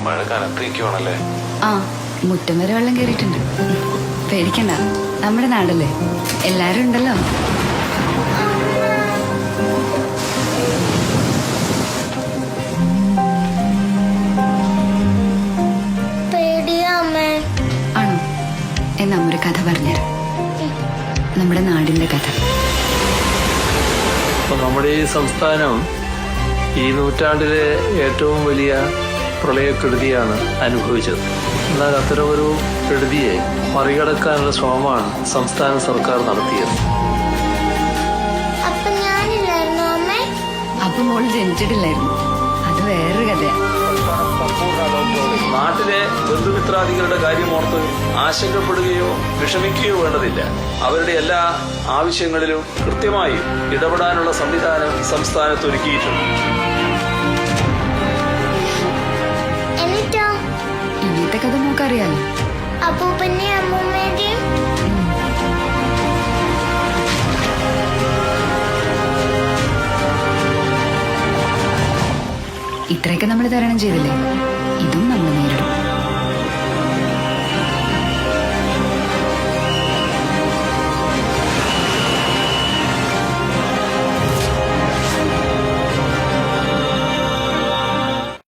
മഴ കനത്തിരിക്കുവാണല്ലേ? ആ, മുറ്റം വരെ വെള്ളം കയറിയിട്ടുണ്ട്. പേടിക്കണ്ട, നമ്മുടെ നാടല്ലേ, എല്ലാരും ഉണ്ടല്ലോ. ആണോ? എന്നാ ഒരു കഥ പറഞ്ഞുതരാം, നമ്മുടെ നാടിന്റെ കഥ. നമ്മുടെ ഈ സംസ്ഥാനം ഈ നൂറ്റാണ്ടിലെ ഏറ്റവും വലിയ പ്രളയക്കെടുതിയാണ് അനുഭവിച്ചത്. എന്നാൽ അത്തരമൊരു കെടുതിയെ മറികടക്കാനുള്ള ശ്രമമാണ് സംസ്ഥാന സർക്കാർ നടത്തിയത്. അപ്പൊ മോള് ജനിച്ചിട്ടില്ലായിരുന്നു, അത് വേറൊരു കഥയാണ്. നാട്ടിലെ ബന്ധുമിത്രാദികളുടെ കാര്യമോർത്ത് ആശങ്കപ്പെടുകയോ വിഷമിക്കുകയോ വേണ്ടതില്ല. അവരുടെ എല്ലാ ആവശ്യങ്ങളിലും കൃത്യമായി ഇടപെടാനുള്ള സംവിധാനം സംസ്ഥാനത്ത് ഒരുക്കിയിട്ടുണ്ട്. ഇന്നത്തെ കഥ നമുക്കറിയാലോ. അപ്പൂപ്പന്റെ അമ്മൂമ്മയുടെയും ഇത്രയൊക്കെ നമ്മൾ തരണം ചെയ്തില്ലേ, ഇതും നമ്മൾ